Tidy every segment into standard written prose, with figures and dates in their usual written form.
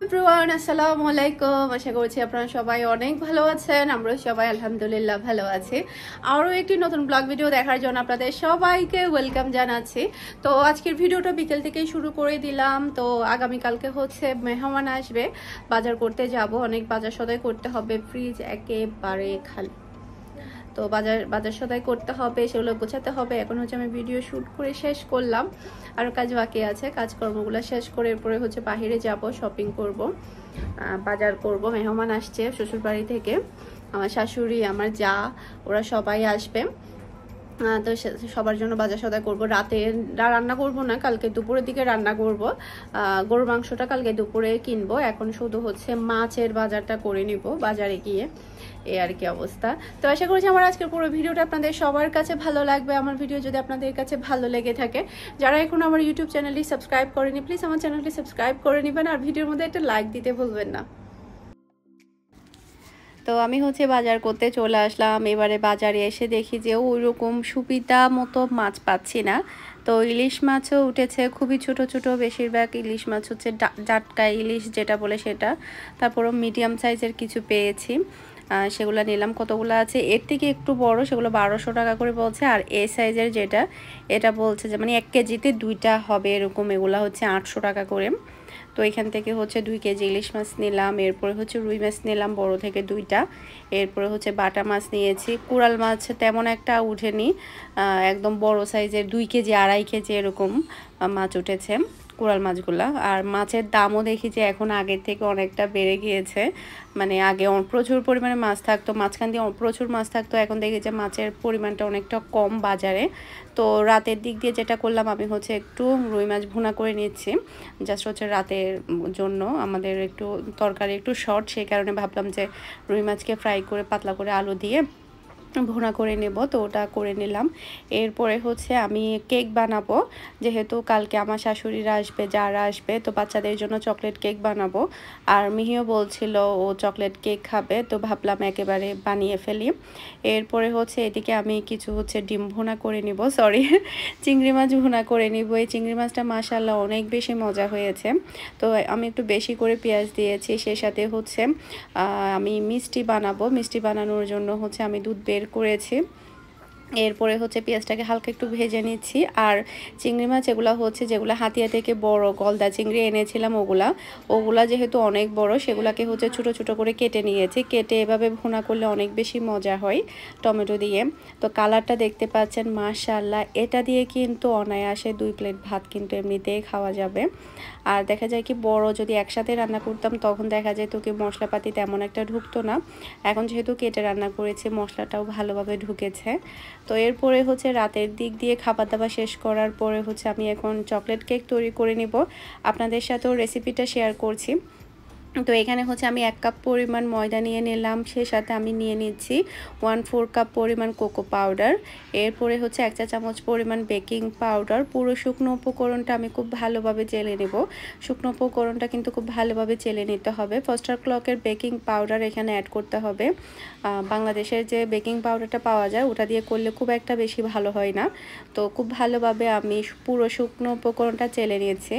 Everyone আসসালামু আলাইকুম। আশা করছি আপনারা সবাই অনেক ভালো আছেন। আমরা সবাই আলহামদুলিল্লাহ ভালো আছি। আরও একটি নতুন ব্লগ ভিডিও দেখার জন্য আপনাদের সবাইকে ওয়েলকাম জানাচ্ছি। তো আজকের ভিডিওটা বিকেল থেকেই শুরু করে দিলাম। তো আগামীকালকে হচ্ছে মেহমান আসবে, বাজার করতে যাব, অনেক বাজার সদাই করতে হবে, ফ্রিজ একেবারে খালি। তো বাজার সদাই করতে হবে, সেগুলো গোছাতে হবে। এখন হচ্ছে আমি ভিডিও শ্যুট করে শেষ করলাম, আরও কাজ বাকি আছে, কাজকর্মগুলো শেষ করে এরপরে হচ্ছে বাহিরে যাব, শপিং করব, বাজার করব। মেহমান আসছে শ্বশুর বাড়ি থেকে, আমার শাশুড়ি, আমার যা, ওরা সবাই আসবে। তো সবার জন্য বাজার সদাই করবো। রাতে রান্না করব না, কালকে দুপুরের দিকে রান্না করব। গরুর মাংসটা কালকে দুপুরে কিনবো। এখন শুধু হচ্ছে মাছের বাজারটা করে নিব বাজারে গিয়ে, এই আর কি অবস্থা। তো আশা করছি আমার আজকের পুরো ভিডিওটা আপনাদের সবার কাছে ভালো লাগবে। আমার ভিডিও যদি আপনাদের কাছে ভালো লেগে থাকে, যারা এখন আমার ইউটিউব চ্যানেলটি সাবস্ক্রাইব করেনি, প্লিজ আমার চ্যানেলটি সাবস্ক্রাইব করে নেবেন, আর ভিডিওর মধ্যে একটা লাইক দিতে ভুলবেন না। তো আমি হচ্ছে বাজার করতে চলে আসলাম। এবারে বাজারে এসে দেখি যে ওইরকম সুবিধা মতো মাছ পাচ্ছি না। তো ইলিশ মাছও উঠেছে, খুবই ছোট ছোট, বেশিরভাগ ইলিশ মাছ হচ্ছে জাটকা ইলিশ যেটা বলে সেটা। তারপরও মিডিয়াম সাইজের কিছু পেয়েছি, সেগুলো নিলাম। কতগুলো আছে, এর থেকে একটু বড়, সেগুলো 1200 টাকা করে বলছে। আর এ সাইজের যেটা, এটা বলছে যে মানে 1 কেজিতে 2টা হবে এরকম, এগুলো হচ্ছে 800 টাকা করে। তো এখান থেকে হচ্ছে 2 কেজি ইলিশ মাছ নিলাম। এরপরে হচ্ছে রুই মাছ নিলাম বড় থেকে 2টা। এরপরে হচ্ছে বাটা মাছ নিয়েছি। কোরাল মাছ তেমন একটা উঠেনি, একদম বড় সাইজের 2 কেজি 2.5 কেজি এরকম মাছ উঠেছে কোরাল মাছগুলা। আর মাছের দামও দেখি যে এখন আগের থেকে অনেকটা বেড়ে গিয়েছে। মানে আগে প্রচুর পরিমাণে মাছ থাকতো, মাঝখান দিয়ে প্রচুর মাছ থাকতো, এখন দেখি যে মাছের পরিমাণটা অনেকটা কম বাজারে। তো রাতের দিক দিয়ে যেটা করলাম, আমি হচ্ছে একটু রুই মাছ ভুনা করে নিচ্ছি, জাস্ট হচ্ছে রাতের জন্য আমাদের একটু তরকারি একটু শর্ট, সেই কারণে ভাবলাম যে রুই মাছকে ফ্রাই করে পাতলা করে আলু দিয়ে ভুনা করে নেব। তো ওটা করে নিলাম। এরপরে হচ্ছে আমি কেক বানাবো, যেহেতু কালকে আমার শাশুড়িরা আসবে, যারা আসবে, তো বাচ্চাদের জন্য চকলেট কেক বানাবো। আর মিহিও বলছিল ও চকলেট কেক খাবে, তো ভাবলাম একেবারে বানিয়ে ফেলি। এরপরে হচ্ছে এদিকে আমি কিছু হচ্ছে ডিম ভুনা করে নিব, সরি চিংড়ি মাছ ভুনা করে নিব। এই চিংড়ি মাছটা মাশাআল্লাহ অনেক বেশি মজা হয়েছে। তো আমি একটু বেশি করে পেঁয়াজ দিয়েছি, সেই সাথে হচ্ছে আমি মিষ্টি বানাবো। মিষ্টি বানানোর জন্য হচ্ছে আমি দুধ বের করেছি। এরপরে হচ্ছে পেঁয়াজটাকে হালকা একটু ভেজে নিচ্ছি। আর চিংড়ি মাছ এগুলো হচ্ছে যেগুলো হাতিয়া থেকে বড় গলদা চিংড়ি এনেছিলাম, ওগুলা যেহেতু অনেক বড়, সেগুলাকে হচ্ছে ছোট ছোট করে কেটে নিয়েছি। কেটে এভাবে ভুনা করলে অনেক বেশি মজা হয় টমেটো দিয়ে। তো কালারটা দেখতে পাচ্ছেন মাশাআল্লাহ, এটা দিয়ে কিন্তু অনায়াসে 2 প্লেট ভাত কিন্তু এমনিতেই খাওয়া যাবে। আর দেখা যায় কি, বড় যদি একসাথে রান্না করতাম তখন দেখা যায় তো কি মশলাপাতি তেমন একটা ঢুকতো না। এখন যেহেতু কেটে রান্না করেছি, মশলাটাও ভালোভাবে ঢুকেছে। তো এরপরে হচ্ছে রাতের দিক দিয়ে খাবার দাবার শেষ করার পরে হচ্ছে আমি এখন চকলেট কেক তৈরি করে নিব। আপনাদের সাথেও রেসিপিটা শেয়ার করছি। তো এখানে হচ্ছে আমি 1 কাপ পরিমাণ ময়দা নিয়ে নিলাম, সেই সাথে আমি নিয়ে নিচ্ছি 1/4 কাপ পরিমাণ কোকো পাউডার। এরপরে হচ্ছে 1 চা চামচ পরিমাণ বেকিং পাউডার। পুরো শুকনো উপকরণটা আমি খুব ভালোভাবে চেলে নেব। শুকনো উপকরণটা কিন্তু খুব ভালোভাবে চেলে নিতে হবে। ফস্টার ক্লকের বেকিং পাউডার এখানে অ্যাড করতে হবে। বাংলাদেশের যে বেকিং পাউডারটা পাওয়া যায় ওটা দিয়ে করলে খুব একটা বেশি ভালো হয় না। তো খুব ভালোভাবে আমি পুরো শুকনো উপকরণটা চেলে নিয়েছি।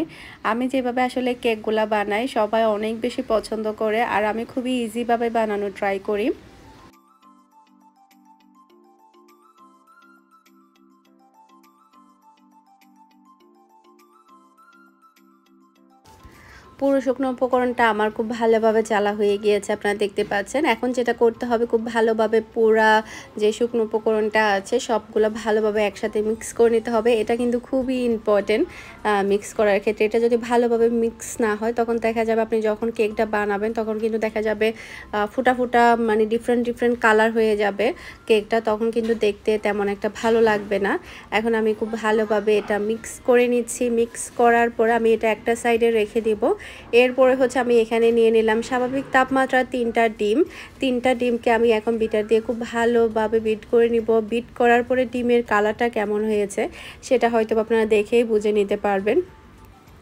আমি যেভাবে আসলে কেকগুলা বানাই সবাই অনেক বেশি পছন্দ করে, আর আমি খুবই ইজিভাবে বানানোর ট্রাই করি। পুরো শুকনো উপকরণটা আমার খুব ভালোভাবে চালা হয়ে গিয়েছে, আপনারা দেখতে পাচ্ছেন। এখন যেটা করতে হবে, খুব ভালোভাবে পুরা যে শুকনো উপকরণটা আছে সবগুলো ভালোভাবে একসাথে মিক্স করে নিতে হবে। এটা কিন্তু খুবই ইম্পর্টেন্ট মিক্স করার ক্ষেত্রে। এটা যদি ভালোভাবে মিক্স না হয় তখন দেখা যাবে আপনি যখন কেকটা বানাবেন তখন কিন্তু দেখা যাবে ফুটা ফুটা, মানে ডিফারেন্ট কালার হয়ে যাবে কেকটা, তখন কিন্তু দেখতে তেমন একটা ভালো লাগবে না। এখন আমি খুব ভালোভাবে এটা মিক্স করে নিচ্ছি। মিক্স করার পরে আমি এটা একটা সাইডে রেখে দিব। এরপরে হচ্ছে আমি এখানে নিয়ে নিলাম স্বাভাবিক তাপমাত্রা 3টা ডিম। 3টা ডিমকে আমি এখন বিটার দিয়ে খুব ভালোভাবে বিট করে নিব। বিট করার পরে ডিমের কালারটা কেমন হয়েছে সেটা হয়তো আপনারা দেখেই বুঝে নিতে পারবেন।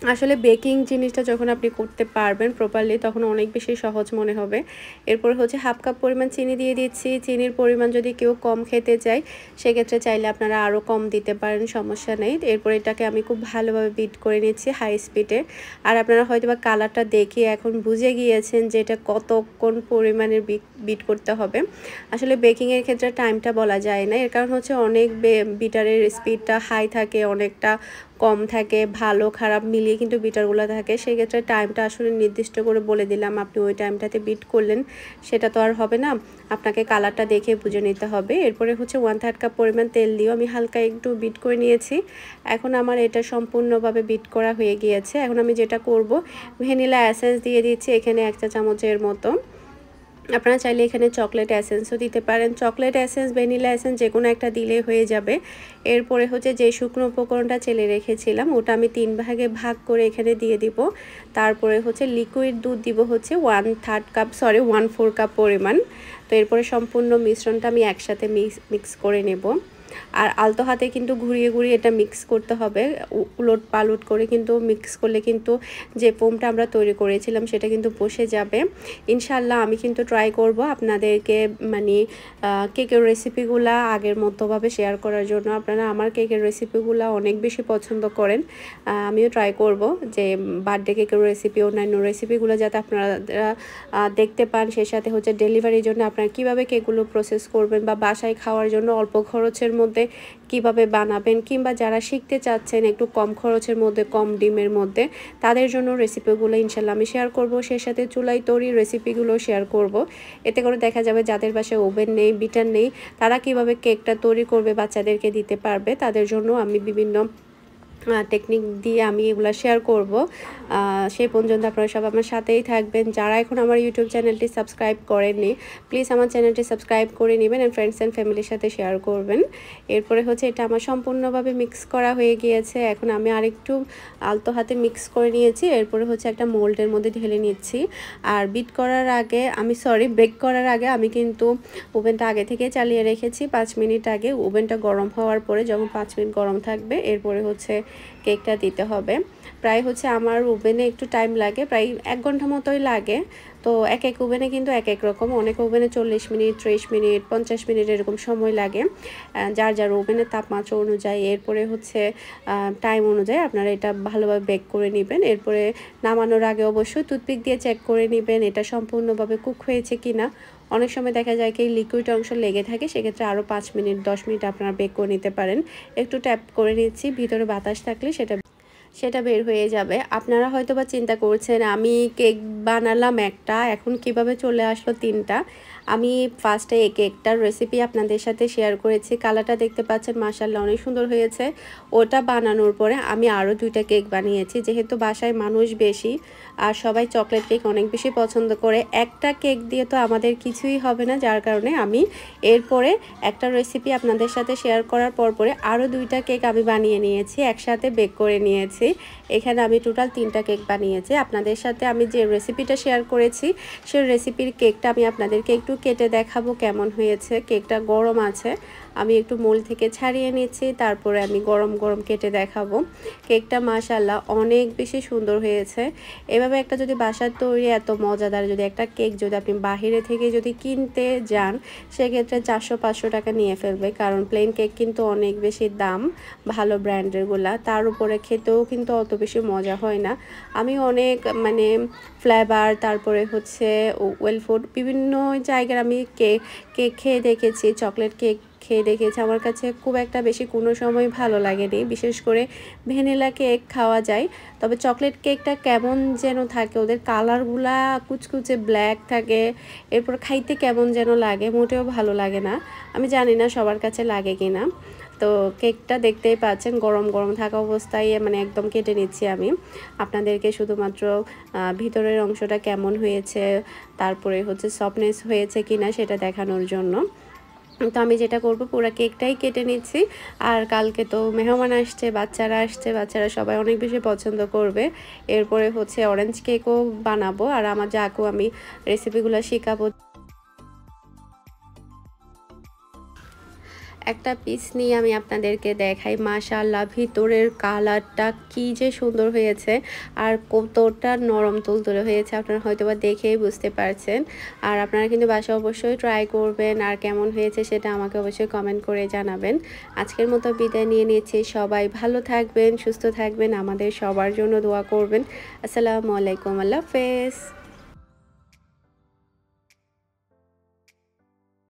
আসলে বেকিং জিনিসটা যখন আপনি করতে পারবেন প্রপারলি তখন অনেক বেশি সহজ মনে হবে। এরপর হচ্ছে 1/2 কাপ পরিমাণ চিনি দিয়ে দিচ্ছি। চিনির পরিমাণ যদি কেউ কম খেতে চায় সেক্ষেত্রে চাইলে আপনারা আরও কম দিতে পারেন, সমস্যা নেই। এরপর এটাকে আমি খুব ভালোভাবে বিট করে নিচ্ছি হাই স্পিডে। আর আপনারা হয়তোবা কালারটা দেখে এখন বুঝে গিয়েছেন যে এটা কতক্ষণ পরিমাণের বিট করতে হবে। আসলে বেকিংয়ের ক্ষেত্রে টাইমটা বলা যায় না, এর কারণ হচ্ছে অনেক বিটারের স্পিডটা হাই থাকে, অনেকটা কম থাকে, ভালো খারাপ মিলিয়ে কিন্তু বিটারগুলো থাকে। সেক্ষেত্রে টাইমটা আসলে নির্দিষ্ট করে বলে দিলাম, আপনি ওই টাইমটাতে বিট করলেন সেটা তো আর হবে না, আপনাকে কালারটা দেখে বুঝে নিতে হবে। এরপরে হচ্ছে 1/3 কাপ পরিমাণ তেল দিয়েও আমি হালকা একটু বিট করে নিয়েছি। এখন আমার এটা সম্পূর্ণভাবে বিট করা হয়ে গিয়েছে। এখন আমি যেটা করব, ভ্যানিলা এসেন্স দিয়ে দিচ্ছি এখানে 1 চা চামচের মতো। আপনারা চাইলে এখানে চকলেট এসেন্সও দিতে পারেন। চকলেট এসেন্স, ভ্যানিলা এসেন্স যে কোনো একটা দিলে হয়ে যাবে। এরপরে হচ্ছে যে শুকনো উপকরণটা চেলে রেখেছিলাম ওটা আমি 3 ভাগে ভাগ করে এখানে দিয়ে দিব। তারপরে হচ্ছে লিকুইড দুধ দিব হচ্ছে 1/4 কাপ পরিমাণ। তো এরপরে সম্পূর্ণ মিশ্রণটা আমি একসাথে মিক্স করে নেব। আর আলতো হাতে কিন্তু ঘুরিয়ে ঘুরিয়ে এটা মিক্স করতে হবে, উলট পালট করে কিন্তু মিক্স করলে কিন্তু যে ফোমটা আমরা তৈরি করেছিলাম সেটা কিন্তু বসে যাবে। ইনশাল্লাহ আমি কিন্তু ট্রাই করব আপনাদেরকে মানে কেকের রেসিপিগুলো আগের মতোভাবে শেয়ার করার জন্য। আপনারা আমার কেকের রেসিপিগুলো অনেক বেশি পছন্দ করেন, আমিও ট্রাই করব যে বার্থডে কেকের রেসিপি, অন্যান্য রেসিপিগুলো যাতে আপনারা দেখতে পান। সেই সাথে হচ্ছে ডেলিভারির জন্য আপনারা কীভাবে কেকগুলো প্রসেস করবেন বা বাসায় খাওয়ার জন্য অল্প খরচের মধ্যে কিভাবে বানাবেন, কিংবা যারা শিখতে চাচ্ছেন একটু কম খরচের মধ্যে, কম ডিমের মধ্যে, তাদের জন্য রেসিপিগুলো ইনশাল্লাহ আমি শেয়ার করব। সেই সাথে চুলাই তৈরি রেসিপিগুলো শেয়ার করব। এতে করে দেখা যাবে যাদের বাসায় ওভেন নেই, বিটার নেই, তারা কিভাবে কেকটা তৈরি করবে, বাচ্চাদেরকে দিতে পারবে। তাদের জন্য আমি বিভিন্ন টেকনিক দিয়ে আমি এগুলো শেয়ার করব। সেই পর্যন্ত আপনারা সব আমার সাথেই থাকবেন। যারা এখন আমার ইউটিউব চ্যানেলটি সাবস্ক্রাইব করেননি প্লিজ আমার চ্যানেলটি সাবস্ক্রাইব করে নেবেন অ্যান্ড ফ্রেন্ডস অ্যান্ড ফ্যামিলির সাথে শেয়ার করবেন। এরপরে হচ্ছে এটা আমার সম্পূর্ণভাবে মিক্স করা হয়ে গিয়েছে। এখন আমি আরেকটু আলতো হাতে মিক্স করে নিয়েছি। এরপরে হচ্ছে একটা মোল্ডের মধ্যে ঢেলে নিচ্ছি। আর বেক করার আগে আমি কিন্তু ওভেনটা আগে থেকে চালিয়ে রেখেছি 5 মিনিট আগে। ওভেনটা গরম হওয়ার পরে যখন 5 মিনিট গরম থাকবে এরপরে হচ্ছে কেকটা দিতে হবে। প্রায় হচ্ছে আমার ওভেনে একটু টাইম লাগে, প্রায় 1 ঘন্টা মতোই লাগে। তো এক এক ওভেনে কিন্তু এক এক রকম, অনেক ওভেনে 40 মিনিট, 30 মিনিট, 50 মিনিট এরকম সময় লাগে, যার যার ওভেনের তাপমাত্রা অনুযায়ী। এরপরে হচ্ছে টাইম অনুযায়ী আপনারা এটা ভালোভাবে বেক করে নেবেন। এরপরে নামানোর আগে অবশ্যই টুথপিক দিয়ে চেক করে নেবেন এটা সম্পূর্ণভাবে কুক হয়েছে কিনা। অনেক সময় দেখা যায় কি লিকুইড অংশ লেগে থাকে, সেক্ষেত্রে আরও 5 মিনিট 10 মিনিট আপনারা বেক করে নিতে পারেন। একটু ট্যাপ করে নিচ্ছি, ভিতরে বাতাস থাকলে সেটা বের হয়ে যাবে। আপনারা হয়তোবা চিন্তা করছেন আমি কেক বানালাম একটা, এখন কিভাবে চলে আসলো 3টা। আমি ফার্স্টে এই কেকটার রেসিপি আপনাদের সাথে শেয়ার করেছি, কালারটা দেখতে পাচ্ছেন মাশাআল্লাহ অনেক সুন্দর হয়েছে। ওটা বানানোর পরে আমি আরও 2টা কেক বানিয়েছি, যেহেতু বাসায় মানুষ বেশি আর সবাই চকলেট কেক অনেক বেশি পছন্দ করে। একটা কেক দিয়ে তো আমাদের কিছুই হবে না, যার কারণে আমি এরপরে একটা রেসিপি আপনাদের সাথে শেয়ার করার পরে আরও 2টা কেক আমি বানিয়ে নিয়েছি, একসাথে বেক করে নিয়েছি। এখানে আমি টোটাল 3টা কেক বানিয়েছি। আপনাদের সাথে আমি যে রেসিপিটা শেয়ার করেছি সেই রেসিপির কেকটা আমি আপনাদেরকে একটু কেটে দেখাবো কেমন হয়েছে। কেকটা গরম আছে, আমি একটু মোল্ড থেকে ছাড়িয়ে নিচ্ছি, তারপরে আমি গরম গরম কেটে দেখাবো। কেকটা মাশাআল্লাহ অনেক বেশি সুন্দর হয়েছে। এভাবে একটা যদি বাসার তৈরি এত মজাদার যদি একটা কেক যদি আপনি বাহিরে থেকে যদি কিনতে যান সেক্ষেত্রে 400-500 টাকা নিয়ে ফেলবে, কারণ প্লেন কেক কিন্তু অনেক বেশি দাম ভালো ব্র্যান্ডেরগুলা, তার উপরে খেতেও কিন্তু অত বেশি মজা হয় না। আমি অনেক মানে ফ্লেভার, তারপরে হচ্ছে ওয়েল ফুড, বিভিন্ন জায়গার আমি কেক খেয়ে দেখেছি, চকলেট কেক খেয়ে দেখেছি, আমার কাছে খুব একটা বেশি কোনো সময় ভালো লাগেনি। বিশেষ করে ভ্যানিলা কেক খাওয়া যায়, তবে চকলেট কেকটা কেমন যেন থাকে, ওদের কালারগুলা কুচকুচে ব্ল্যাক থাকে, এরপর খাইতে কেমন যেন লাগে, মোটেও ভালো লাগে না। আমি জানি না সবার কাছে লাগে কি না। তো কেকটা দেখতেই পাচ্ছেন গরম গরম থাকা অবস্থায় মানে একদম কেটে নিচ্ছি আমি আপনাদেরকে শুধুমাত্র ভিতরের অংশটা কেমন হয়েছে, তারপরে হচ্ছে সফটনেস হয়েছে কিনা সেটা দেখানোর জন্য। তো আমি যেটা করব পুরো কেকটাই কেটে নিচ্ছি। আর কালকে তো মেহমান আসছে, বাচ্চারা সবাই অনেক বেশি পছন্দ করবে। এরপরে হচ্ছে অরেঞ্জ কেকও বানাবো, আর আমার যাকেও আমি রেসিপিগুলো শেখাবো। একটা পিস নিয়ে আমি আপনাদেরকে দেখাই। মাশাআল্লাহ ভিতরের কালারটা কি যে সুন্দর হয়েছে আর কতটা নরম তুলতুলে হয়েছে আপনারা হয়তোবা দেখেই বুঝতে পারছেন। আর আপনারা কিন্তু বাসায় অবশ্যই ট্রাই করবেন আর কেমন হয়েছে সেটা আমাকে অবশ্যই কমেন্ট করে জানাবেন। আজকের মতো বিদায় নিয়ে নিচ্ছি। সবাই ভালো থাকবেন, সুস্থ থাকবেন, আমাদের সবার জন্য দোয়া করবেন। আসসালামু আলাইকুম, আল্লাহ হাফেজ।